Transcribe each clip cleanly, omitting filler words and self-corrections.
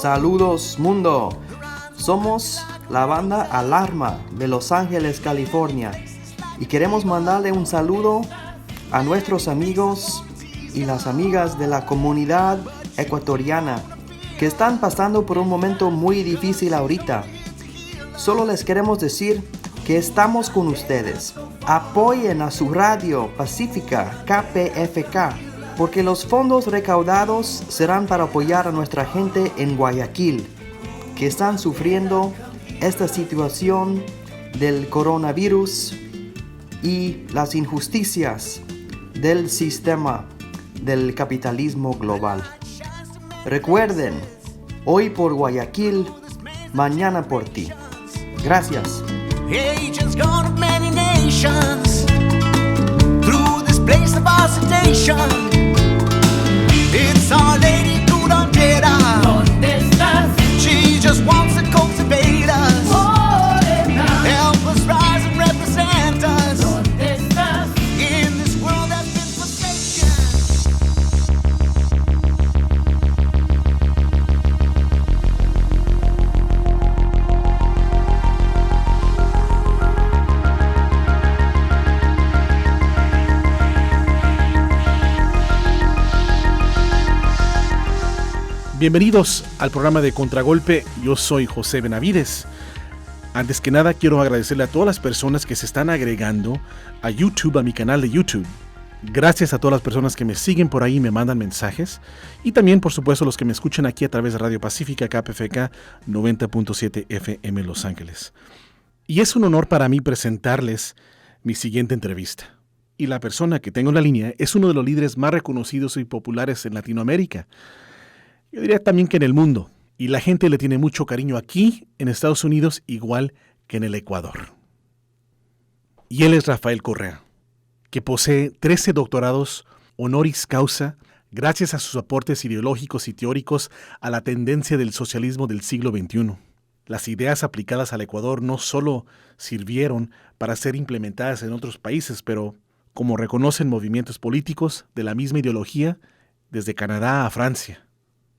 Saludos mundo. Somos la banda Alarma de Los Ángeles, California. Y queremos mandarle un saludo a nuestros amigos y las amigas de la comunidad ecuatoriana que están pasando por un momento muy difícil ahorita. Solo les queremos decir que estamos con ustedes. Apoyen a su radio pacífica KPFK, porque los fondos recaudados serán para apoyar a nuestra gente en Guayaquil, que están sufriendo esta situación del coronavirus y las injusticias del sistema del capitalismo global. Recuerden, hoy por Guayaquil, mañana por ti. Gracias. Agents gone of many nations through this place of oscillation. It's Our Lady Curandera. ¿Dónde estás? She just wants to cultivate us. Help us rise and represent us. ¿Dónde estás? In this world that's been forsaken. Bienvenidos al programa de Contragolpe. Yo soy José Benavides. Antes que nada, quiero agradecerle a todas las personas que se están agregando a YouTube, a mi canal de YouTube. Gracias a todas las personas que me siguen por ahí y me mandan mensajes. Y también, por supuesto, los que me escuchan aquí a través de Radio Pacífica, KPFK 90.7 FM Los Ángeles. Y es un honor para mí presentarles mi siguiente entrevista. Y la persona que tengo en la línea es uno de los líderes más reconocidos y populares en Latinoamérica. Yo diría también que en el mundo, y la gente le tiene mucho cariño aquí en Estados Unidos, igual que en el Ecuador. Y él es Rafael Correa, que posee 13 doctorados honoris causa gracias a sus aportes ideológicos y teóricos a la tendencia del socialismo del siglo XXI. Las ideas aplicadas al Ecuador no solo sirvieron para ser implementadas en otros países, pero como reconocen movimientos políticos de la misma ideología desde Canadá a Francia.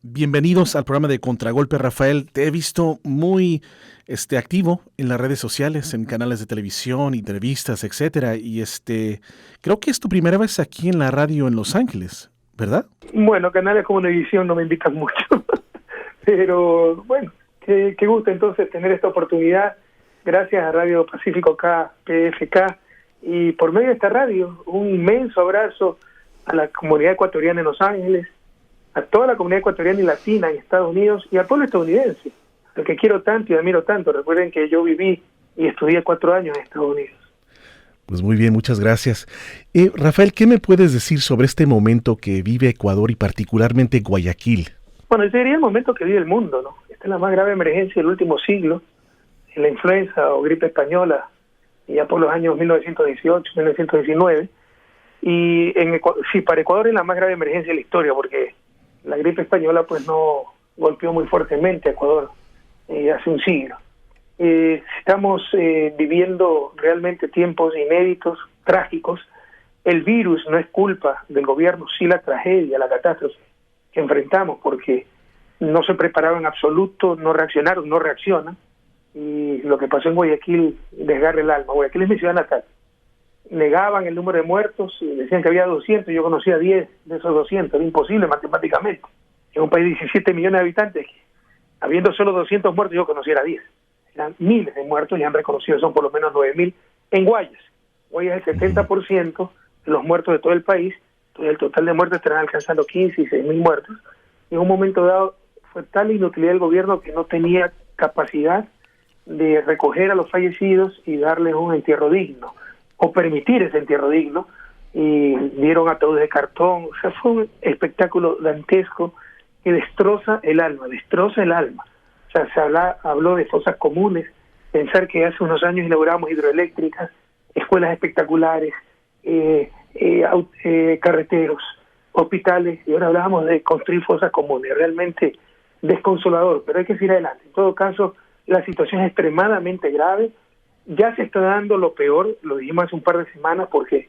Bienvenidos al programa de Contragolpe, Rafael. Te he visto muy activo en las redes sociales, en canales de televisión, entrevistas, etcétera. Y creo que es tu primera vez aquí en la radio en Los Ángeles, ¿verdad? Bueno, canales como Univisión no me invitan mucho. Pero bueno, qué gusto entonces tener esta oportunidad. Gracias a Radio Pacífico KPFK. Y por medio de esta radio, un inmenso abrazo a la comunidad ecuatoriana en Los Ángeles, a toda la comunidad ecuatoriana y latina en Estados Unidos y al pueblo estadounidense, al que quiero tanto y admiro tanto. Recuerden que yo viví y estudié 4 años en Estados Unidos. Pues muy bien, muchas gracias. Rafael, ¿qué me puedes decir sobre este momento que vive Ecuador y particularmente Guayaquil? Bueno, ese sería el momento que vive el mundo, ¿no? Esta es la más grave emergencia del último siglo, en la influenza o gripe española, ya por los años 1918, 1919. Y sí, para Ecuador es la más grave emergencia de la historia, porque la gripe española pues no golpeó muy fuertemente a Ecuador hace un siglo. Estamos viviendo realmente tiempos inéditos, trágicos. El virus no es culpa del gobierno, sí la tragedia, la catástrofe que enfrentamos, porque no se prepararon en absoluto, no reaccionaron, no reaccionan. Y lo que pasó en Guayaquil desgarra el alma. Guayaquil es mi ciudad natal. Negaban el número de muertos, decían que había 200, yo conocía 10 de esos 200, era imposible matemáticamente. En un país de 17 millones de habitantes, habiendo solo 200 muertos, yo conociera 10. Eran miles de muertos y han reconocido, son por lo menos 9.000 en Guayas. Guayas es el 70% de los muertos de todo el país, entonces el total de muertos estarán alcanzando 15 y 6.000 muertos. Y en un momento dado fue tal la inutilidad del gobierno que no tenía capacidad de recoger a los fallecidos y darles un entierro digno, o permitir ese entierro digno, y dieron ataúdes de cartón. O sea, fue un espectáculo dantesco que destroza el alma. O sea, habló de fosas comunes, pensar que hace unos años inauguramos hidroeléctricas, escuelas espectaculares, carreteros, hospitales, y ahora hablábamos de construir fosas comunes. Realmente desconsolador, pero hay que seguir adelante. En todo caso, la situación es extremadamente grave. Ya se está dando lo peor, lo dijimos hace un par de semanas, porque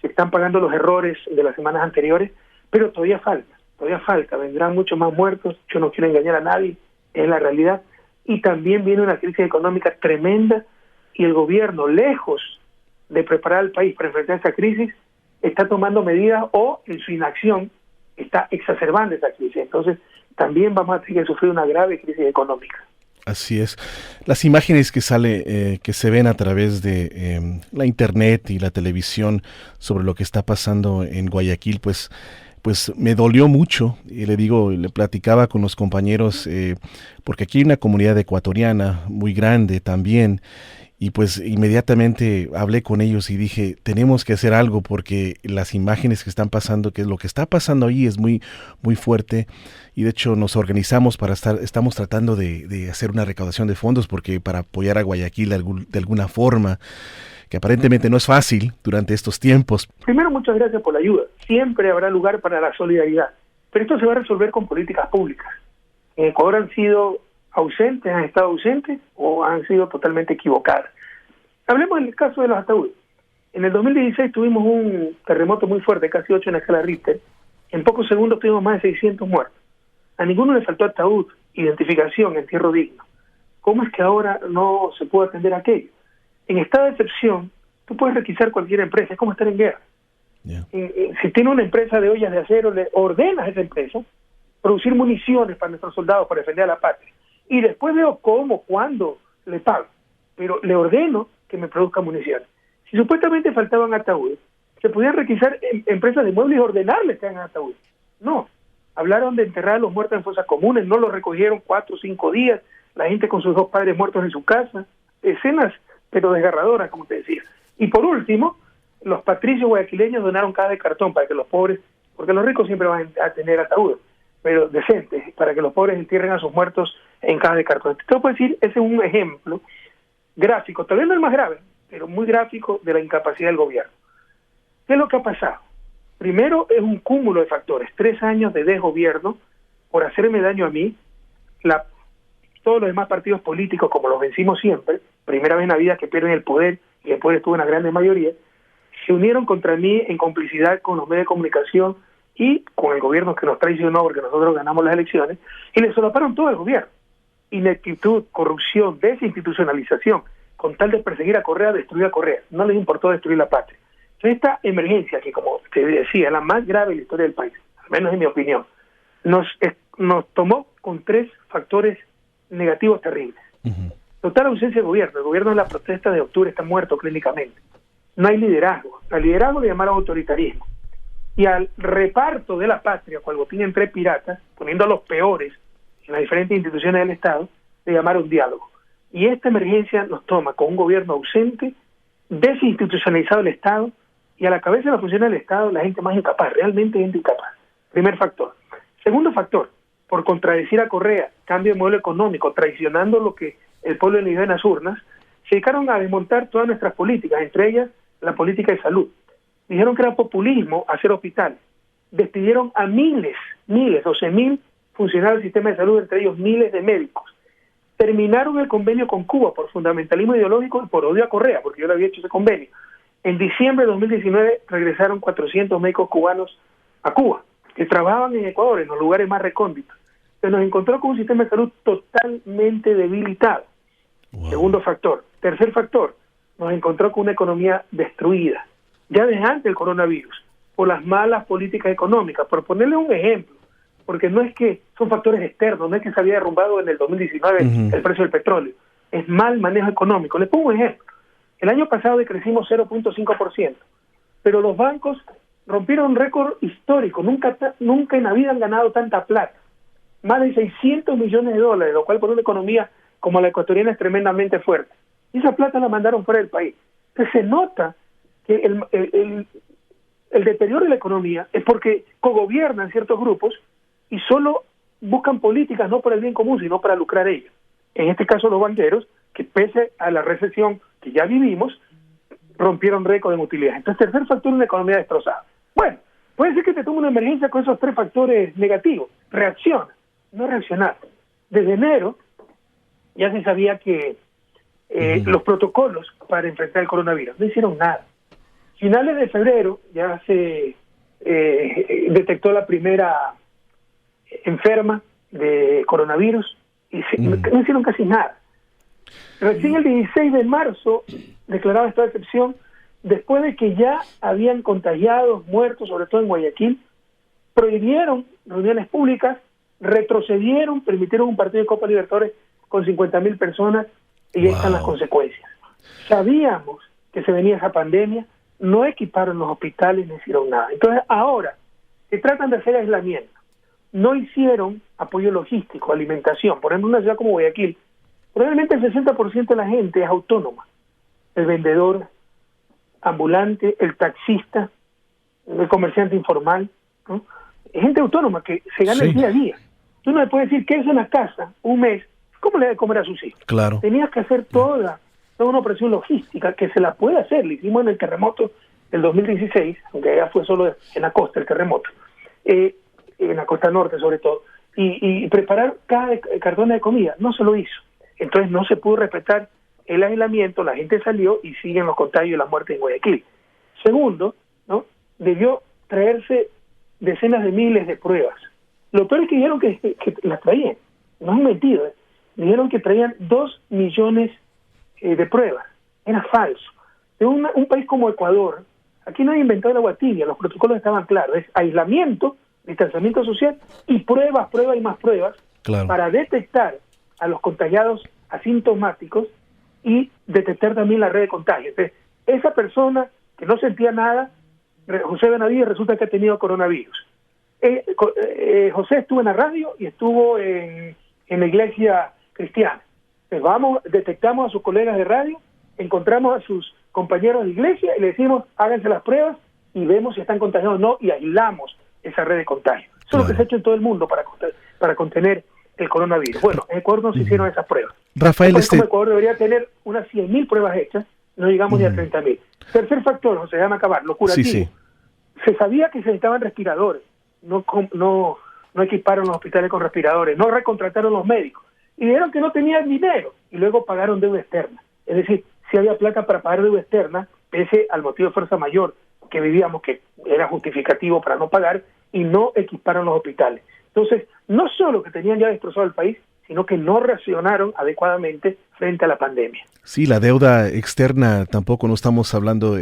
se están pagando los errores de las semanas anteriores, pero todavía falta, vendrán muchos más muertos. Yo no quiero engañar a nadie, es la realidad. Y también viene una crisis económica tremenda y el gobierno, lejos de preparar al país para enfrentar esa crisis, está tomando medidas o en su inacción está exacerbando esa crisis. Entonces también vamos a tener que sufrir una grave crisis económica. Así es. Las imágenes que se ven a través de la internet y la televisión sobre lo que está pasando en Guayaquil, pues me dolió mucho. Y le platicaba con los compañeros, porque aquí hay una comunidad ecuatoriana muy grande también. Y pues inmediatamente hablé con ellos y dije, tenemos que hacer algo porque las imágenes que están pasando, que lo que está pasando ahí es muy, muy fuerte. Y de hecho nos organizamos estamos tratando de hacer una recaudación de fondos porque para apoyar a Guayaquil de alguna forma, que aparentemente no es fácil durante estos tiempos. Primero, muchas gracias por la ayuda. Siempre habrá lugar para la solidaridad. Pero esto se va a resolver con políticas públicas. En Ecuador han estado ausentes o han sido totalmente equivocadas. Hablemos del caso de los ataúdes. En el 2016 tuvimos un terremoto muy fuerte, casi 8 en la escala Richter. En pocos segundos tuvimos más de 600 muertos. A ninguno le faltó ataúd, identificación, entierro digno. ¿Cómo es que ahora no se puede atender aquello? En estado de excepción, tú puedes requisar cualquier empresa, es como estar en guerra. Yeah. Si tiene una empresa de ollas de acero, le ordenas a esa empresa producir municiones para nuestros soldados, para defender a la patria. Y después veo cómo, cuándo le pago. Pero le ordeno que me produzca municiones. Si supuestamente faltaban ataúdes, se podían requisar empresas de muebles y ordenarles que hagan ataúdes. No. Hablaron de enterrar a los muertos en fosas comunes, no los recogieron 4 o 5 días, la gente con sus 2 padres muertos en su casa. Escenas, pero desgarradoras, como te decía. Y por último, los patricios guayaquileños donaron cajas de cartón para que los pobres, porque los ricos siempre van a tener ataúdes, pero decentes, para que los pobres entierren a sus muertos en cajas de cartón. Te puedo decir, ese es un ejemplo gráfico, tal vez no el más grave, pero muy gráfico de la incapacidad del gobierno. ¿Qué es lo que ha pasado? Primero, es un cúmulo de factores. 3 años de desgobierno por hacerme daño a mí. Todos los demás partidos políticos, como los vencimos siempre, primera vez en la vida que pierden el poder y después estuvo una grande mayoría, se unieron contra mí en complicidad con los medios de comunicación y con el gobierno que nos traicionó porque nosotros ganamos las elecciones, y le solaparon todo el gobierno. Ineptitud, corrupción, desinstitucionalización, con tal de perseguir a Correa, destruir a Correa. No les importó destruir la patria. Entonces esta emergencia, que como te decía, es la más grave de la historia del país, al menos en mi opinión, nos tomó con 3 factores negativos terribles. Uh-huh. Total ausencia de gobierno. El gobierno en la protesta de octubre está muerto clínicamente. No hay liderazgo. Al liderazgo le llamaron autoritarismo. Y al reparto de la patria, cual botín entre piratas, poniendo a los peores en las diferentes instituciones del Estado, le llamaron diálogo. Y esta emergencia nos toma con un gobierno ausente, desinstitucionalizado el Estado, y a la cabeza de la función del Estado la gente más incapaz, realmente gente incapaz. Primer factor. Segundo factor, por contradecir a Correa, cambio de modelo económico, traicionando lo que el pueblo eligió en las urnas, se dedicaron a desmontar todas nuestras políticas, entre ellas la política de salud. Dijeron que era populismo hacer hospitales. Despidieron a miles, 12.000 funcionarios del sistema de salud, entre ellos miles de médicos. Terminaron el convenio con Cuba por fundamentalismo ideológico y por odio a Correa, porque yo le había hecho ese convenio. En diciembre de 2019 regresaron 400 médicos cubanos a Cuba, que trabajaban en Ecuador, en los lugares más recónditos. Se nos encontró con un sistema de salud totalmente debilitado. Wow. Segundo factor. Tercer factor, nos encontró con una economía destruida, ya desde antes del coronavirus, por las malas políticas económicas. Por ponerle un ejemplo, porque no es que son factores externos, no es que se había derrumbado en el 2019 uh-huh. el precio del petróleo, es mal manejo económico. Le pongo un ejemplo. El año pasado decrecimos 0.5%, pero los bancos rompieron un récord histórico. Nunca en la vida han ganado tanta plata. Más de 600 millones de dólares, lo cual por una economía como la ecuatoriana es tremendamente fuerte. Y esa plata la mandaron fuera del país. Entonces se nota que el deterioro de la economía es porque cogobiernan ciertos grupos y solo buscan políticas no para el bien común, sino para lucrar ellos. En este caso los banqueros, que pese a la recesión que ya vivimos, rompieron récord en utilidad. Entonces, tercer factor, una economía destrozada. Bueno, puede ser que te tome una emergencia con esos 3 factores negativos. Reacciona, no reaccionar. Desde enero ya se sabía que los protocolos para enfrentar el coronavirus no hicieron nada. Finales de febrero ya se detectó la primera enferma de coronavirus no hicieron casi nada. Recién el 16 de marzo declaraba estado de excepción, después de que ya habían contagiados, muertos, sobre todo en Guayaquil, prohibieron reuniones públicas, retrocedieron, permitieron un partido de Copa Libertadores con 50.000 personas y ahí están las consecuencias. Sabíamos que se venía esa pandemia, no equiparon los hospitales, no hicieron nada. Entonces ahora se tratan de hacer aislamiento. No hicieron apoyo logístico, alimentación. Por ejemplo, en una ciudad como Guayaquil, probablemente el 60% de la gente es autónoma. El vendedor ambulante, el taxista, el comerciante informal, ¿no? Gente autónoma que se gana el día a día. Tú no le puedes decir que es en la casa un mes, ¿cómo le da de comer a sus hijos? Claro. Tenías que hacer toda una operación logística que se la puede hacer. Lo hicimos en el terremoto del 2016, aunque allá fue solo en la costa el terremoto, en la costa norte sobre todo, y preparar cada cartón de comida. No se lo hizo. Entonces no se pudo respetar el aislamiento, la gente salió y siguen los contagios y la muerte en Guayaquil. Segundo, ¿no? Debió traerse decenas de miles de pruebas. Lo peor es que dijeron que las traían. No han mentido. Dijeron que traían 2 millones de pruebas. Era falso. De un país como Ecuador, aquí no hay inventado el agua tibia, los protocolos estaban claros. Es aislamiento, distanciamiento social y pruebas y más pruebas para detectar a los contagiados asintomáticos y detectar también la red de contagio. Entonces, esa persona que no sentía nada, José Benavides, resulta que ha tenido coronavirus. José estuvo en la radio y estuvo en la iglesia cristiana. Entonces detectamos a sus colegas de radio, encontramos a sus compañeros de iglesia y le decimos, háganse las pruebas y vemos si están contagiados o no, y aislamos esa red de contagio. Eso es lo que se ha hecho en todo el mundo para contener el coronavirus. Bueno, en Ecuador no se hicieron esas pruebas. Rafael, Ecuador debería tener unas 100.000 pruebas hechas, no llegamos ni a 30.000. Tercer factor, José, déjame acabar, lo curativo. Sí. Se sabía que se necesitaban respiradores, no equiparon los hospitales con respiradores, no recontrataron los médicos, y dijeron que no tenían dinero, y luego pagaron deuda externa. Es decir, si había plata para pagar deuda externa, pese al motivo de fuerza mayor que vivíamos, que era justificativo para no pagar, y no equiparon los hospitales. Entonces, no solo que tenían ya destrozado el país, sino que no reaccionaron adecuadamente frente a la pandemia. Sí, la deuda externa tampoco, no estamos hablando,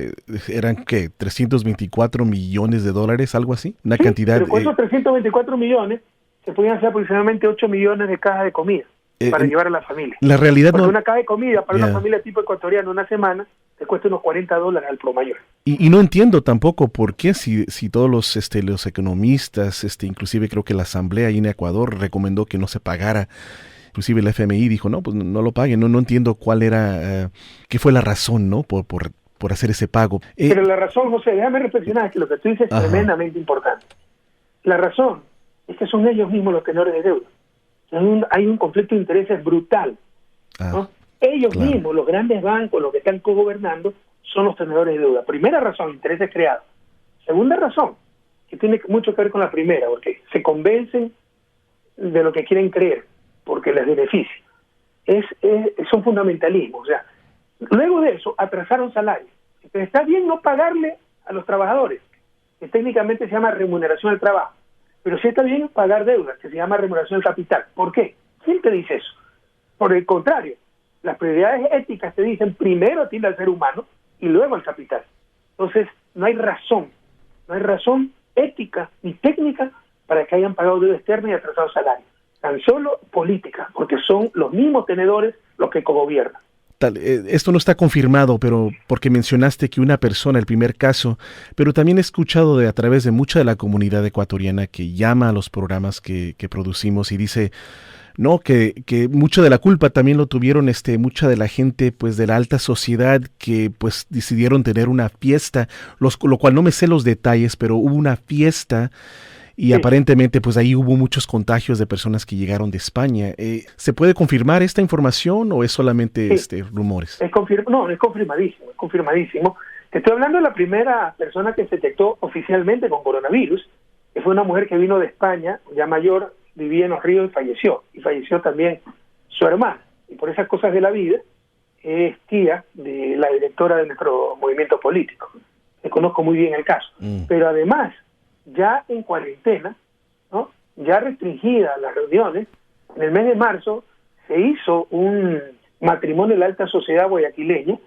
eran ¿qué? 324 millones de dólares, algo así, una cantidad. Pero con esos 324 millones se podían hacer aproximadamente 8 millones de cajas de comida para llevar a la familia. La realidad porque no. Una caja de comida para una familia tipo ecuatoriana una semana te cuesta unos $40 al pro mayor. Y no entiendo tampoco por qué si todos los economistas, inclusive creo que la asamblea ahí en Ecuador recomendó que no se pagara. Inclusive el FMI dijo, no, pues no lo paguen. No entiendo cuál era, qué fue la razón, ¿no? Por hacer ese pago. Pero la razón, José, déjame reflexionar, que lo que tú dices es tremendamente importante. La razón es que son ellos mismos los tenedores de deuda. Hay un conflicto de intereses brutal, ¿no? Ellos mismos, los grandes bancos, los que están cogobernando, son los tenedores de deuda. Primera razón, intereses creados. Segunda razón, que tiene mucho que ver con la primera, porque se convencen de lo que quieren creer, porque les beneficia. Son fundamentalismos. O sea, luego de eso, atrasaron salarios. Entonces, está bien no pagarle a los trabajadores, que técnicamente se llama remuneración del trabajo, pero sí está bien pagar deudas, que se llama remuneración del capital. ¿Por qué? ¿Quién te dice eso? Por el contrario, las prioridades éticas te dicen primero atiende al ser humano y luego al capital. Entonces, no hay razón ética ni técnica para que hayan pagado deuda externa y atrasado salario. Tan solo política, porque son los mismos tenedores los que cogobiernan. Esto no está confirmado, pero porque mencionaste que una persona, el primer caso, pero también he escuchado a través de mucha de la comunidad ecuatoriana que llama a los programas que producimos y dice, no, que mucha de la culpa también lo tuvieron mucha de la gente pues de la alta sociedad que pues decidieron tener una fiesta, lo cual no me sé los detalles, pero hubo una fiesta. Y aparentemente, pues ahí hubo muchos contagios de personas que llegaron de España. ¿Se puede confirmar esta información o es solamente rumores? Es confirmadísimo. Te estoy hablando de la primera persona que se detectó oficialmente con coronavirus, que fue una mujer que vino de España, ya mayor, vivía en Los Ríos y falleció. Y falleció también su hermana. Y por esas cosas de la vida, es tía de la directora de nuestro movimiento político. Le conozco muy bien el caso. Pero además, ya en cuarentena, ¿no? Ya restringidas las reuniones, en el mes de marzo se hizo un matrimonio de la alta sociedad guayaquileña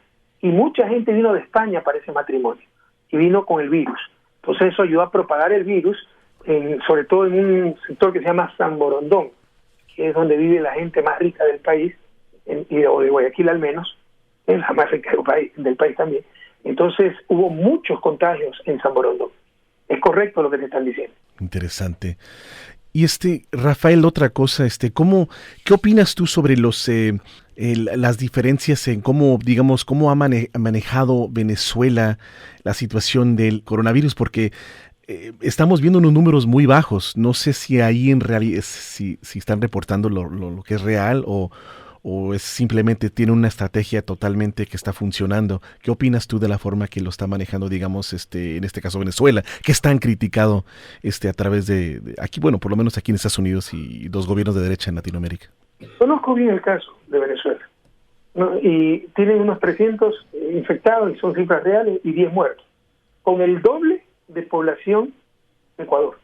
y mucha gente vino de España para ese matrimonio y vino con el virus. Entonces eso ayudó a propagar el virus, sobre todo en un sector que se llama San Borondón, que es donde vive la gente más rica del país, o de Guayaquil al menos, es la más rica del país también. Entonces hubo muchos contagios en San Borondón. Es correcto lo que te están diciendo. Interesante. Y Rafael, otra cosa, ¿qué opinas tú sobre las diferencias en cómo ha manejado Venezuela la situación del coronavirus? Porque estamos viendo unos números muy bajos. No sé si ahí en realidad si están reportando lo que es real o es simplemente tiene una estrategia totalmente que está funcionando. ¿Qué opinas tú de la forma que lo está manejando, digamos, en este caso Venezuela, que es tan criticado a través de aquí, bueno, por lo menos aquí en Estados Unidos y dos gobiernos de derecha en Latinoamérica? Conozco bien el caso de Venezuela, ¿no? Y tienen unos 300 infectados y son cifras reales y 10 muertos, con el doble de población de Ecuador.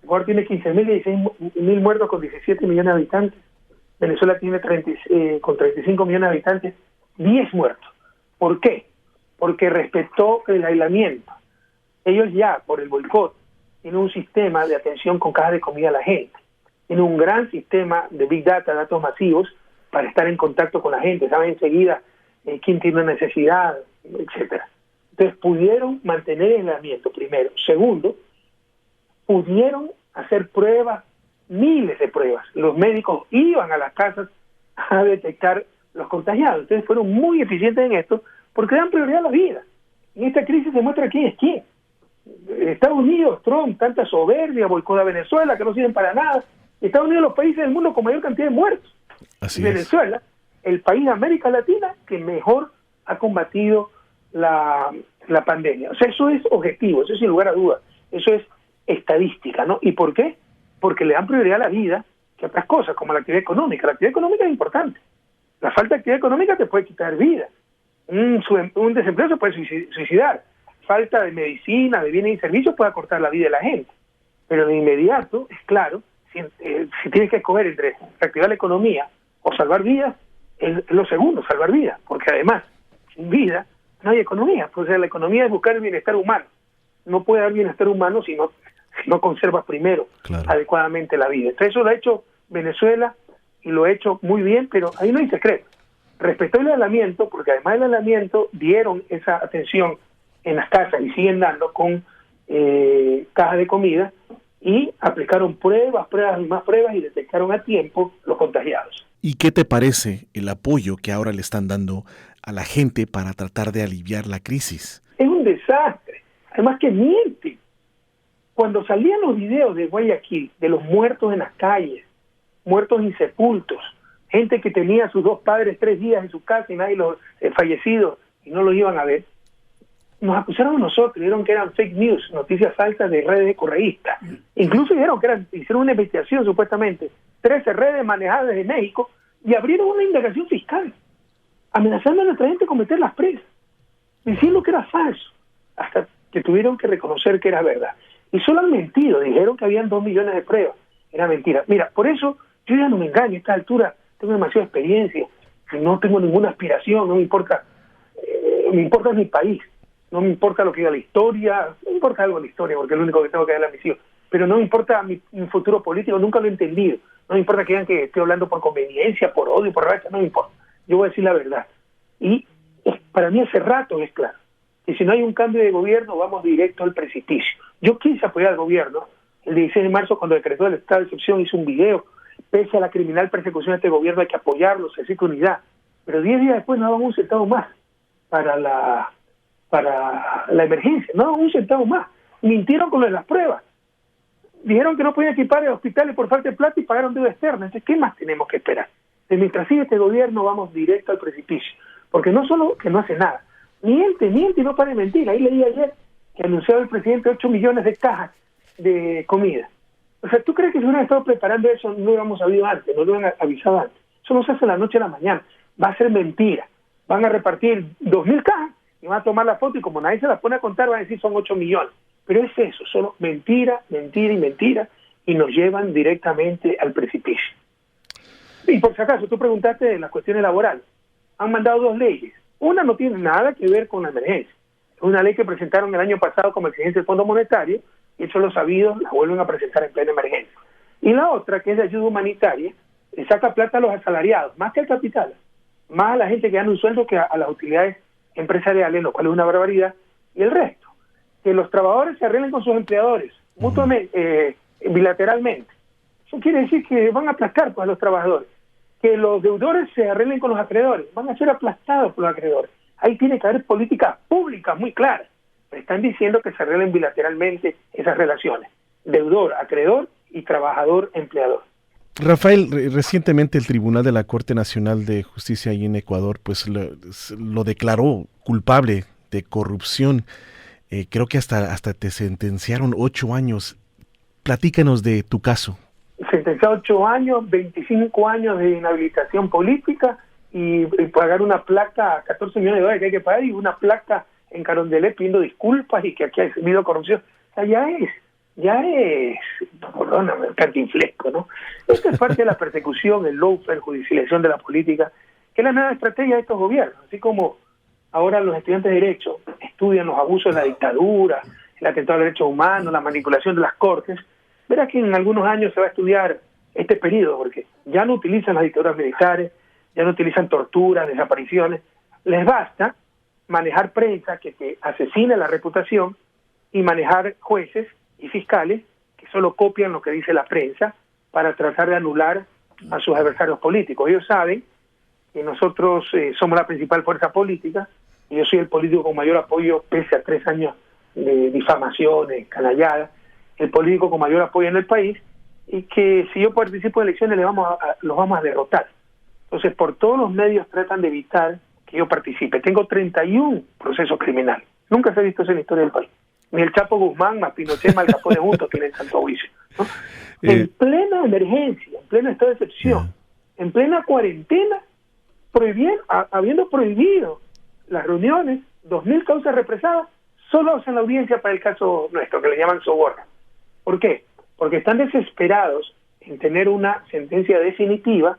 Ecuador tiene 15.000 y 16.000 muertos con 17 millones de habitantes. Venezuela tiene con 35 millones de habitantes, 10 muertos. ¿Por qué? Porque respetó el aislamiento. Ellos ya, por el boicot, tienen un sistema de atención con cajas de comida a la gente. Tienen un gran sistema de Big Data, datos masivos, para estar en contacto con la gente. Saben enseguida quién tiene una necesidad, etcétera. Entonces pudieron mantener el aislamiento, primero. Segundo, pudieron hacer pruebas, miles de pruebas. Los médicos iban a las casas a detectar los contagiados. Entonces fueron muy eficientes en esto porque dan prioridad a la vida. En esta crisis se muestra quién es quién. Estados Unidos, Trump, tanta soberbia, boicot a Venezuela, que no sirven para nada. Estados Unidos, los países del mundo con mayor cantidad de muertos. Así Venezuela, el país de América Latina que mejor ha combatido la pandemia. O sea, eso es objetivo, eso es sin lugar a dudas. Eso es estadística, ¿no? ¿Y por qué? Porque le dan prioridad a la vida que a otras cosas, como la actividad económica. La actividad económica es importante. La falta de actividad económica te puede quitar vida. Un desempleo se puede suicidar. Falta de medicina, de bienes y servicios puede acortar la vida de la gente. Pero de inmediato, es claro, si tienes que escoger entre reactivar la economía o salvar vidas, es lo segundo, salvar vidas. Porque además, sin vida no hay economía. O sea, la economía es buscar el bienestar humano. No puede haber bienestar humano si no conservas primero adecuadamente la vida. Entonces eso lo ha hecho Venezuela y lo ha hecho muy bien, pero ahí no hay secreto. Respetó el aislamiento, porque además del aislamiento dieron esa atención en las casas y siguen dando con cajas de comida y aplicaron pruebas y más pruebas y detectaron a tiempo los contagiados. ¿Y qué te parece el apoyo que ahora le están dando a la gente para tratar de aliviar la crisis? Es un desastre. Además que mienten. Cuando salían los videos de Guayaquil, de los muertos en las calles, muertos insepultos, gente que tenía a sus dos padres 3 días en su casa y nadie los fallecidos y no los iban a ver, nos acusaron a nosotros, dijeron que eran fake news, noticias falsas de redes de correístas. Incluso dijeron que hicieron una investigación supuestamente, 13 redes manejadas desde México y abrieron una indagación fiscal, amenazando a nuestra gente con meterlas presas, diciendo que era falso, hasta que tuvieron que reconocer que era verdad. Y solo han mentido, dijeron que habían 2 millones de pruebas. Era mentira. Mira, por eso yo ya no me engaño, a esta altura tengo demasiada experiencia, no tengo ninguna aspiración, no me importa, me importa mi país, no me importa lo que diga la historia, no me importa algo de la historia, porque es lo único que tengo que darle a mis hijos, pero no me importa mi futuro político, nunca lo he entendido, no me importa que digan que estoy hablando por conveniencia, por odio, por racha, no me importa, yo voy a decir la verdad. Y para mí hace rato es claro, que si no hay un cambio de gobierno vamos directo al precipicio. Yo quise apoyar al gobierno, el 16 de marzo cuando decretó el estado de excepción hice un video, pese a la criminal persecución de este gobierno hay que apoyarlo, se necesita unidad, pero 10 días después no daban un centavo más para la emergencia, no daban un centavo más, mintieron con lo de las pruebas, dijeron que no podían equipar hospitales por falta de plata y pagaron deuda externa. Entonces, ¿qué más tenemos que esperar? Entonces, mientras sigue este gobierno vamos directo al precipicio, porque no solo que no hace nada, miente y no para de mentir. Ahí leí ayer que anunciaba el presidente 8 millones de cajas de comida. O sea, ¿tú crees que si hubieran estado preparando eso no lo hubiéramos sabido antes, no lo hubieran avisado antes? Eso no se hace de la noche a la mañana, va a ser mentira. Van a repartir 2.000 cajas y van a tomar la foto y como nadie se las pone a contar van a decir son 8 millones. Pero es eso, solo mentira y nos llevan directamente al precipicio. Y por si acaso, tú preguntaste de las cuestiones laborales. Han mandado 2 leyes. Una no tiene nada que ver con la emergencia. Es una ley que presentaron el año pasado como exigencia del Fondo Monetario, y eso lo sabido, la vuelven a presentar en plena emergencia. Y la otra, que es de ayuda humanitaria, le saca plata a los asalariados, más que al capital, más a la gente que gana un sueldo que a las utilidades empresariales, lo cual es una barbaridad, y el resto, que los trabajadores se arreglen con sus empleadores, mutuamente, bilateralmente. Eso quiere decir que van a aplastar pues, a los trabajadores. Que los deudores se arreglen con los acreedores, van a ser aplastados por los acreedores. Ahí tiene que haber políticas públicas muy claras. Están diciendo que se arreglen bilateralmente esas relaciones, deudor, acreedor y trabajador-empleador. Rafael, recientemente el Tribunal de la Corte Nacional de Justicia ahí en Ecuador pues lo declaró culpable de corrupción. Creo que hasta te sentenciaron 8 años. Platícanos de tu caso. Sentenciado 8 años, 25 años de inhabilitación política y pagar una placa, 14 millones de dólares que hay que pagar, y una placa en Carondelet pidiendo disculpas y que aquí ha habido corrupción. O sea, ya es, perdóname, cantinflesco, ¿no? Esto es parte de la persecución, el lawfare, judicialización de la política, que es la nueva estrategia de estos gobiernos. Así como ahora los estudiantes de Derecho estudian los abusos de la dictadura, el atentado a los derechos humanos, la manipulación de las cortes, verás que en algunos años se va a estudiar este periodo, porque ya no utilizan las dictaduras militares, ya no utilizan torturas, desapariciones, les basta manejar prensa que te asesine la reputación y manejar jueces y fiscales que solo copian lo que dice la prensa para tratar de anular a sus adversarios políticos. Ellos saben que nosotros somos la principal fuerza política y yo soy el político con mayor apoyo pese a 3 años de difamaciones, canalladas, el político con mayor apoyo en el país, y que si yo participo en elecciones los vamos a derrotar. Entonces, por todos los medios tratan de evitar que yo participe. Tengo 31 procesos criminales. Nunca se ha visto eso en la historia del país. Ni el Chapo Guzmán, más Pinochet, más Al Capone juntos tienen tanto juicio, ¿no? En plena emergencia, en pleno estado de excepción, en plena cuarentena, habiendo prohibido las reuniones, 2.000 causas represadas, solo hacen la audiencia para el caso nuestro, que le llaman soborno. ¿Por qué? Porque están desesperados en tener una sentencia definitiva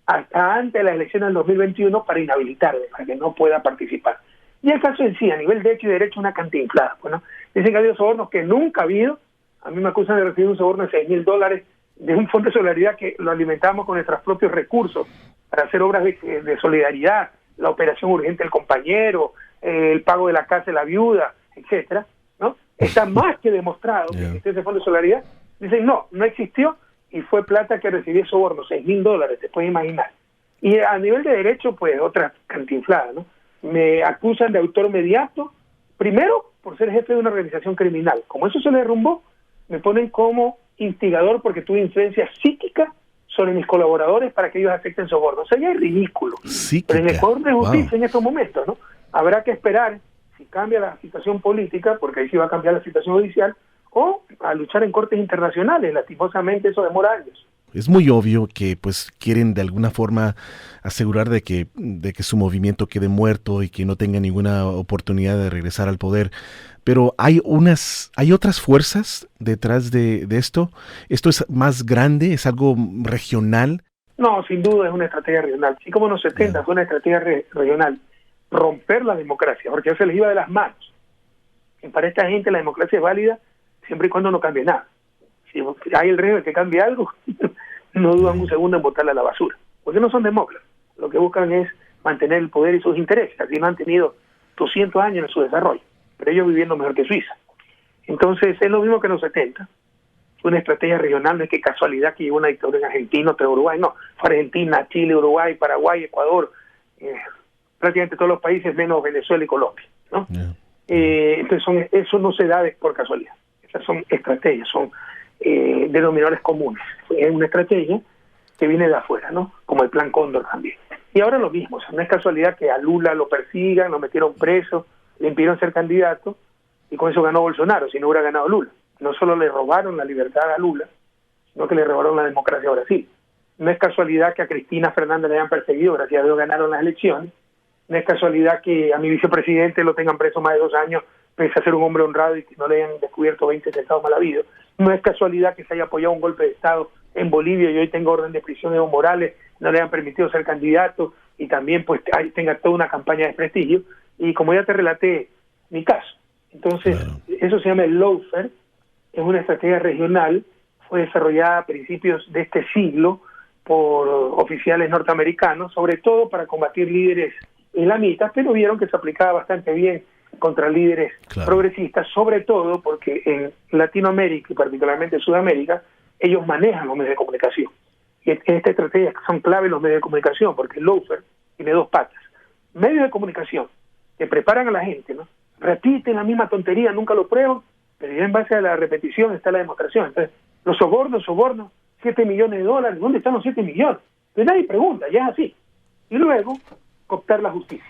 hasta antes de las elecciones del 2021 para inhabilitarle, para que no pueda participar. Y el caso en sí, a nivel de hecho y derecho, una cantinflada. Bueno, dicen que ha habido sobornos que nunca ha habido. A mí me acusan de recibir un soborno de $6,000 de un fondo de solidaridad que lo alimentamos con nuestros propios recursos para hacer obras de solidaridad, la operación urgente del compañero, el pago de la casa de la viuda, etcétera, ¿no? Está más que demostrado que existe ese fondo de solidaridad. Dicen, no existió, y fue plata que recibí soborno, $6,000, te puedes imaginar. Y a nivel de derecho, pues otra cantinflada, ¿no? Me acusan de autor mediato, primero por ser jefe de una organización criminal. Como eso se le derrumbó, me ponen como instigador porque tuve influencia psíquica sobre mis colaboradores para que ellos acepten soborno. O sea, ya es ridículo. Psíquica. Pero en el Ecuador de Justicia en estos momentos, ¿no? Habrá que esperar si cambia la situación política, porque ahí sí va a cambiar la situación judicial, o a luchar en cortes internacionales. Lastimosamente eso demora años. Es muy obvio que pues quieren de alguna forma asegurar de que su movimiento quede muerto y que no tenga ninguna oportunidad de regresar al poder. Pero hay otras fuerzas detrás de esto. ¿Esto es más grande? ¿Es algo regional? No, sin duda es una estrategia regional. Así como en los 70 fue una estrategia regional. Romper la democracia, porque ya se les iba de las manos. Y para esta gente la democracia es válida siempre y cuando no cambie nada. Si hay el riesgo de que cambie algo, no dudan un segundo en botarla a la basura. Porque no son demócratas. Lo que buscan es mantener el poder y sus intereses. Así no han tenido 200 años en su desarrollo, pero ellos viviendo mejor que Suiza. Entonces es lo mismo que en los 70. Fue una estrategia regional, no es que casualidad que llegó una dictadura en Argentina, otra en Uruguay, no. Fue Argentina, Chile, Uruguay, Paraguay, Ecuador, prácticamente todos los países menos Venezuela y Colombia, ¿no? Entonces eso no se da por casualidad. Esas son estrategias, son denominadores comunes. Es una estrategia que viene de afuera, ¿no? Como el Plan Cóndor también. Y ahora lo mismo, o sea, no es casualidad que a Lula lo persigan, lo metieron preso, le impidieron ser candidato y con eso ganó Bolsonaro, si no hubiera ganado Lula. No solo le robaron la libertad a Lula, sino que le robaron la democracia a Brasil. No es casualidad que a Cristina Fernández le hayan perseguido, gracias a Dios ganaron las elecciones. No es casualidad que a mi vicepresidente lo tengan preso más de 2 años, pese a ser un hombre honrado y que no le hayan descubierto 20 atentados mal habidos. No es casualidad que se haya apoyado un golpe de Estado en Bolivia y hoy tenga orden de prisión Evo Morales, no le han permitido ser candidato y también pues tenga toda una campaña de prestigio. Y como ya te relaté mi caso, entonces eso se llama el lawfare, es una estrategia regional, fue desarrollada a principios de este siglo por oficiales norteamericanos, sobre todo para combatir líderes islamitas, pero vieron que se aplicaba bastante bien contra líderes progresistas, sobre todo porque en Latinoamérica y particularmente en Sudamérica, ellos manejan los medios de comunicación. Y en esta estrategia son clave los medios de comunicación, porque el lawfare tiene dos patas. Medios de comunicación que preparan a la gente, ¿no? Repiten la misma tontería, nunca lo prueban, pero ya en base a la repetición está la demostración. Entonces, los sobornos, $7 millones, ¿dónde están los 7 millones? Entonces nadie pregunta, ya es así. Y luego, cooptar la justicia.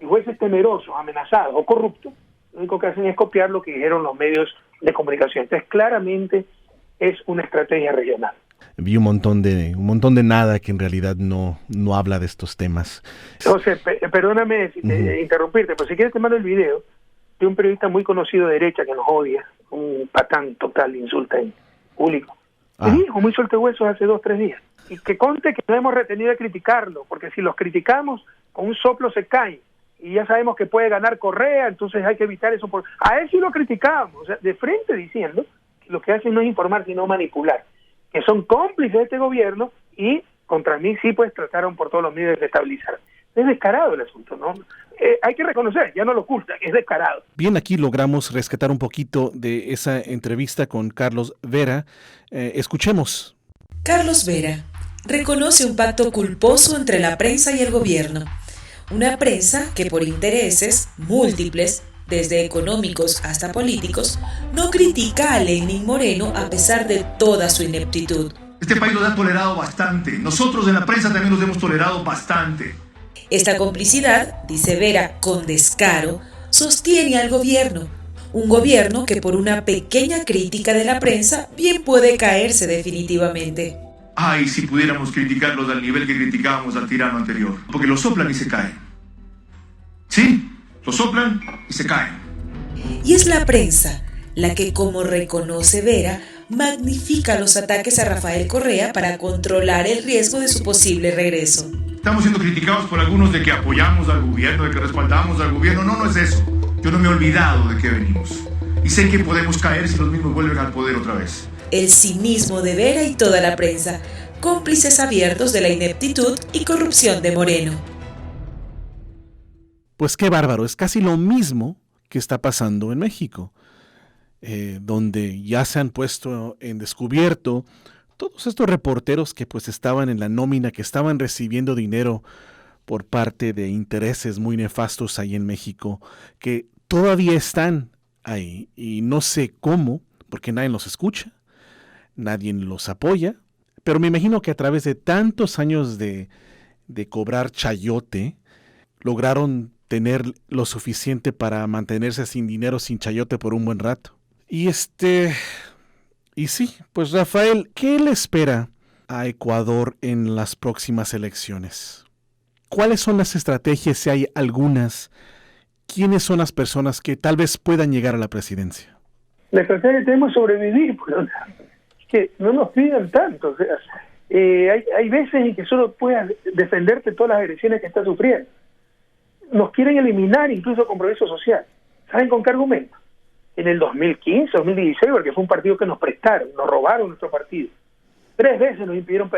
Y jueces temerosos, amenazados o corruptos, lo único que hacen es copiar lo que dijeron los medios de comunicación. Entonces, claramente es una estrategia regional. Vi un montón de nada que en realidad no habla de estos temas. José, perdóname interrumpirte, pero si quieres te mando el video de un periodista muy conocido de derecha que nos odia, un patán total, insulta en público. Me dijo muy sueltehuesos hace 2-3 días. Y que conste que no hemos retenido de criticarlo, porque si los criticamos, con un soplo se caen. Y ya sabemos que puede ganar Correa, entonces hay que evitar eso. A él sí lo criticamos, o sea, de frente diciendo que lo que hacen no es informar, sino manipular. Que son cómplices de este gobierno y contra mí sí pues trataron por todos los medios de desestabilizar. Es descarado el asunto, ¿no? Hay que reconocer, ya no lo ocultan, es descarado. Bien, aquí logramos rescatar un poquito de esa entrevista con Carlos Vera. Escuchemos. Carlos Vera reconoce un pacto culposo entre la prensa y el gobierno. Una prensa que por intereses múltiples, desde económicos hasta políticos, no critica a Lenín Moreno a pesar de toda su ineptitud. Este país lo ha tolerado bastante. Nosotros en la prensa también los hemos tolerado bastante. Esta complicidad, dice Vera con descaro, sostiene al gobierno. Un gobierno que por una pequeña crítica de la prensa bien puede caerse definitivamente. Ay, si pudiéramos criticarlos al nivel que criticábamos al tirano anterior. Porque los soplan y se caen. ¿Sí? Los soplan y se caen. Y es la prensa la que, como reconoce Vera, magnifica los ataques a Rafael Correa para controlar el riesgo de su posible regreso. Estamos siendo criticados por algunos de que apoyamos al gobierno, de que respaldamos al gobierno. No es eso. Yo no me he olvidado de qué venimos. Y sé que podemos caer si los mismos vuelven al poder otra vez. El cinismo de Vera y toda la prensa, cómplices abiertos de la ineptitud y corrupción de Moreno. Pues qué bárbaro, es casi lo mismo que está pasando en México, donde ya se han puesto en descubierto todos estos reporteros que pues estaban en la nómina, que estaban recibiendo dinero por parte de intereses muy nefastos ahí en México, que todavía están ahí y no sé cómo, porque nadie los escucha, nadie los apoya, pero me imagino que a través de tantos años de cobrar chayote, lograron tener lo suficiente para mantenerse sin dinero, sin chayote por un buen rato. Y sí, pues Rafael, ¿qué le espera a Ecuador en las próximas elecciones? ¿Cuáles son las estrategias, si hay algunas? ¿Quiénes son las personas que tal vez puedan llegar a la presidencia? La estrategia que tenemos es sobrevivir, pero es que no nos pidan tanto. O sea, hay veces en que solo puedas defenderte de todas las agresiones que estás sufriendo. Nos quieren eliminar incluso con Progreso Social. ¿Saben con qué argumento? En el 2015, 2016, porque fue un partido que nos prestaron, nos robaron nuestro partido. 3 veces nos impidieron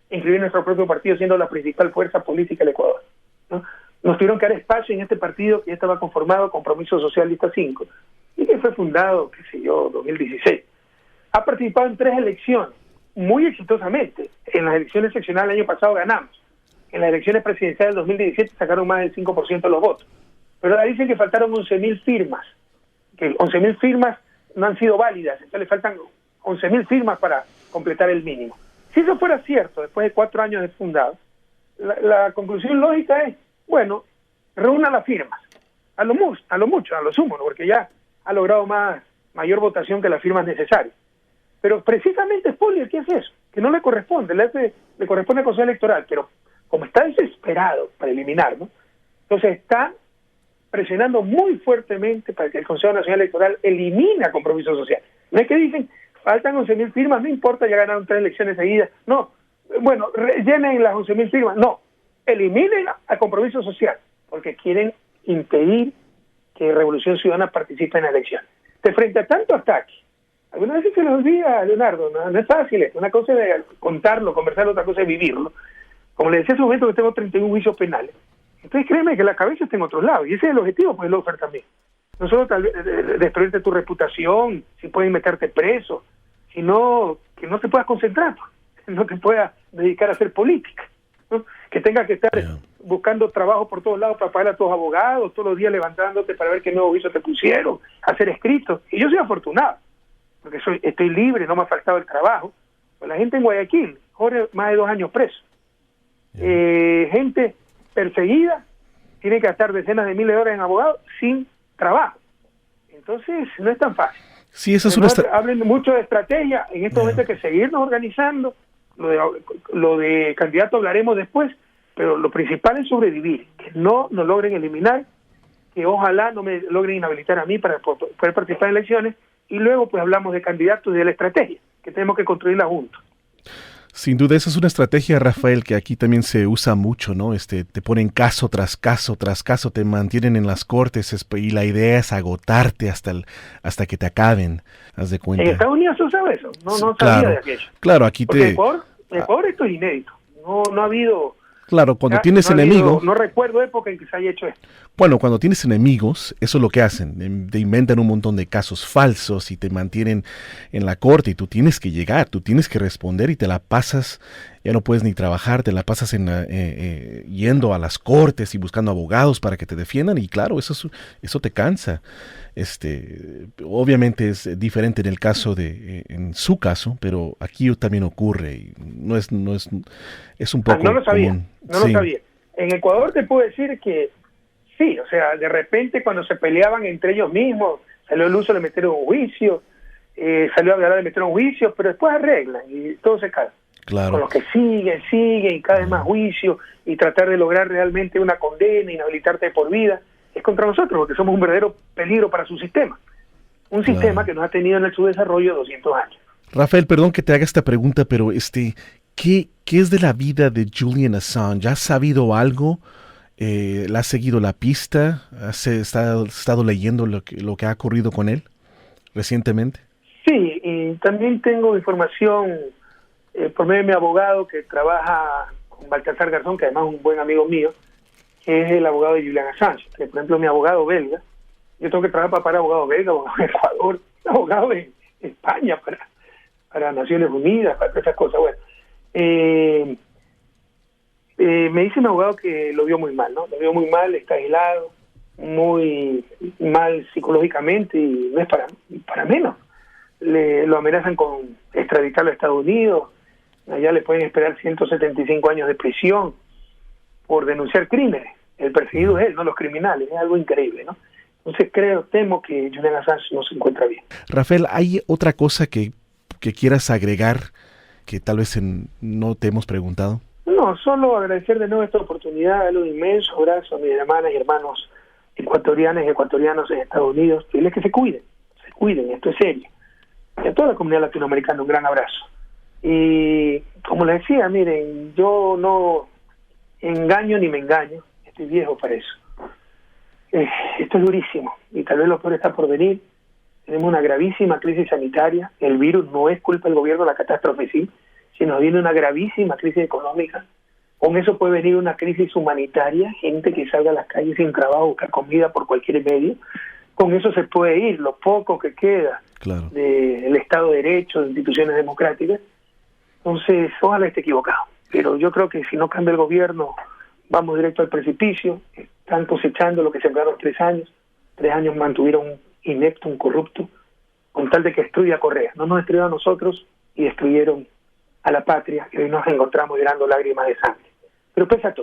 inscribir nuestro propio partido, siendo la principal fuerza política del Ecuador, ¿no? Nos tuvieron que dar espacio en este partido que ya estaba conformado, Compromiso Social Lista 5, y que fue fundado, 2016. Ha participado en 3 elecciones, muy exitosamente. En las elecciones seccionales el año pasado ganamos. En las elecciones presidenciales del 2017 sacaron más del 5% de los votos. Pero ahora dicen que faltaron 11.000 firmas, que 11.000 firmas no han sido válidas, entonces le faltan 11.000 firmas para completar el mínimo. Si eso fuera cierto, después de 4 años de fundado, la conclusión lógica es, bueno, reúna las firmas, a lo sumo, ¿no? Porque ya ha logrado mayor votación que las firmas necesarias. Pero precisamente Spoiler, ¿qué hace eso? Que no le corresponde, le corresponde al Consejo Electoral, pero como está desesperado para eliminar, ¿no? Entonces está presionando muy fuertemente para que el Consejo Nacional Electoral elimine a Compromiso Social. No es que dicen, faltan 11.000 firmas, no importa, ya ganaron 3 elecciones seguidas. No, bueno, llenen las 11.000 firmas. No, eliminen a Compromiso Social, porque quieren impedir que Revolución Ciudadana participe en la elección. De frente a tanto ataque, algunas veces se les olvida, Leonardo, no es fácil esto. Una cosa es contarlo, conversarlo, otra cosa es vivirlo. Como le decía hace un momento que tengo 31 juicios penales. Entonces créeme que la cabeza está en otros lados, y ese es el objetivo, pues, el offer también. No solo tal vez destruirte tu reputación, si pueden meterte preso, sino que no te puedas concentrar, no te puedas dedicar a hacer política, ¿no? Que tengas que estar buscando trabajo por todos lados para pagar a tus abogados, todos los días levantándote para ver qué nuevos juicios te pusieron, hacer escritos. Y yo soy afortunado, porque estoy libre, no me ha faltado el trabajo. Pues la gente en Guayaquil, Jorge, más de 2 años preso. Gente perseguida, tiene que gastar decenas de miles de horas en abogados sin trabajo. Entonces, no es tan fácil. Sí, eso es hablen mucho de estrategia. En este momento hay que seguirnos organizando. Lo de candidato hablaremos después, pero lo principal es sobrevivir, que no nos logren eliminar, que ojalá no me logren inhabilitar a mí para poder participar en elecciones, y luego pues hablamos de candidatos y de la estrategia, que tenemos que construirla juntos. Sin duda, esa es una estrategia, Rafael, que aquí también se usa mucho, ¿no? Te ponen caso tras caso tras caso, te mantienen en las cortes y la idea es agotarte hasta que te acaben, haz de cuenta. En Estados Unidos se usa eso, no sabía claro, de aquello. Claro, aquí porque en Ecuador esto es inédito, no ha habido... Claro, cuando tienes enemigos... No recuerdo época en que se haya hecho esto. Bueno, cuando tienes enemigos, eso es lo que hacen. Te inventan un montón de casos falsos y te mantienen en la corte y tú tienes que llegar, tú tienes que responder y te la pasas, ya no puedes ni trabajar, te la pasas yendo a las cortes y buscando abogados para que te defiendan y claro, eso te cansa. Obviamente es diferente en el caso en su caso, pero aquí también ocurre y es un poco no lo sabía, común. No lo sabía. En Ecuador te puedo decir que sí, o sea, de repente cuando se peleaban entre ellos mismos, salió el uso de meter un juicio, salió a hablar de meter un juicio, pero después arreglan y todo se calma. Claro. Con los que siguen y cada vez más juicio y tratar de lograr realmente una condena, inhabilitarte por vida, es contra nosotros, porque somos un verdadero peligro para su sistema. Un sistema que nos ha tenido en su desarrollo 200 años. Rafael, perdón que te haga esta pregunta, pero ¿qué es de la vida de Julian Assange? ¿Has sabido algo? ¿Le has seguido la pista? ¿Has estado leyendo lo que ha ocurrido con él recientemente? Sí, y también tengo información por medio de mi abogado que trabaja con Baltasar Garzón, que además es un buen amigo mío, que es el abogado de Julian Assange. Que, por ejemplo, mi abogado belga, yo tengo que trabajar para abogado belga, abogado en Ecuador, abogado en España para Naciones Unidas, para esas cosas. Bueno, me dice mi abogado que lo vio muy mal, ¿no? Lo vio muy mal, está aislado, muy mal psicológicamente y no es para menos. Lo amenazan con extraditarlo a Estados Unidos, allá le pueden esperar 175 años de prisión por denunciar crímenes. El perseguido es él, no los criminales, es algo increíble, ¿no? Entonces temo que Julian Assange no se encuentra bien. Rafael, ¿hay otra cosa que quieras agregar que tal vez no te hemos preguntado? No, solo agradecer de nuevo esta oportunidad, darle un inmenso abrazo a mis hermanas y hermanos ecuatorianas y ecuatorianos en Estados Unidos, pedirles que se cuiden, esto es serio. Y a toda la comunidad latinoamericana un gran abrazo. Y como les decía, miren, yo no engaño ni me engaño, estoy viejo para eso. Esto es durísimo y tal vez lo peor está por venir. Tenemos una gravísima crisis sanitaria, el virus no es culpa del gobierno, la catástrofe sí, sino viene una gravísima crisis económica. Con eso puede venir una crisis humanitaria, gente que salga a las calles sin trabajo, buscar comida por cualquier medio. Con eso se puede ir lo poco que queda del Estado de Derecho, de instituciones democráticas. Entonces, ojalá esté equivocado. Pero yo creo que si no cambia el gobierno, vamos directo al precipicio. Están cosechando lo que sembraron 3 años. 3 años mantuvieron un inepto, un corrupto, con tal de que destruya a Correa. No nos destruyeron a nosotros y destruyeron a la patria, y hoy nos encontramos llorando lágrimas de sangre. Pero pese a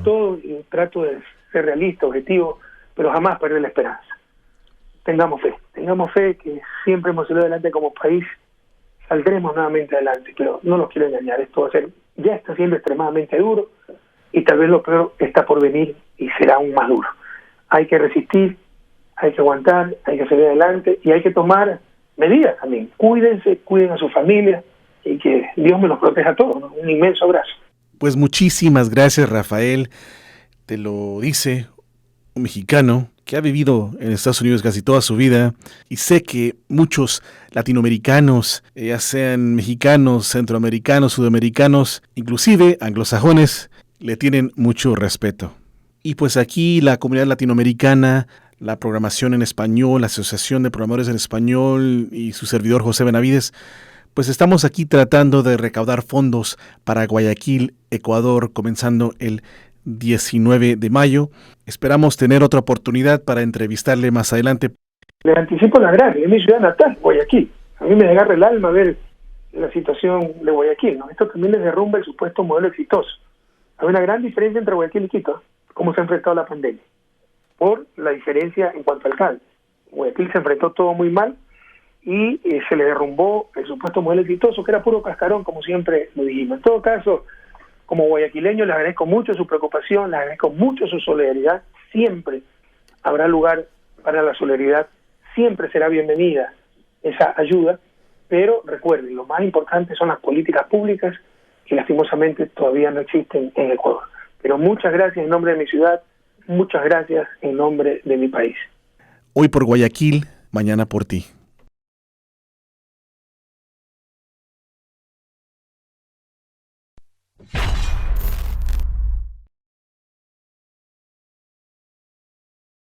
todo, y trato de ser realista, objetivo, pero jamás perder la esperanza. Tengamos fe que siempre hemos salido adelante como país, saldremos nuevamente adelante, pero no los quiero engañar, esto ya está siendo extremadamente duro, y tal vez lo peor está por venir y será aún más duro. Hay que resistir, hay que aguantar, hay que salir adelante, y hay que tomar medidas también. Cuídense, cuiden a su familia y que Dios me los proteja a todos, ¿no? Un inmenso abrazo. Pues muchísimas gracias, Rafael. Te lo dice un mexicano que ha vivido en Estados Unidos casi toda su vida, y sé que muchos latinoamericanos, ya sean mexicanos, centroamericanos, sudamericanos, inclusive anglosajones, le tienen mucho respeto. Y pues aquí la comunidad latinoamericana, la programación en español, la Asociación de Programadores en Español y su servidor José Benavides, pues estamos aquí tratando de recaudar fondos para Guayaquil, Ecuador, comenzando el 19 de mayo. Esperamos tener otra oportunidad para entrevistarle más adelante. Le anticipo las gracias, es mi ciudad natal, Guayaquil. A mí me desgarra el alma ver la situación de Guayaquil, ¿no? Esto también les derrumba el supuesto modelo exitoso. Hay una gran diferencia entre Guayaquil y Quito, cómo se ha enfrentado la pandemia, por la diferencia en cuanto al alcalde. Guayaquil se enfrentó todo muy mal y se le derrumbó el supuesto modelo exitoso, que era puro cascarón, como siempre lo dijimos. En todo caso, como guayaquileño, les agradezco mucho su preocupación, les agradezco mucho su solidaridad. Siempre habrá lugar para la solidaridad, siempre será bienvenida esa ayuda, pero recuerden, lo más importante son las políticas públicas que lastimosamente todavía no existen en Ecuador. Pero muchas gracias en nombre de mi ciudad, muchas gracias en nombre de mi país. Hoy por Guayaquil, mañana por ti.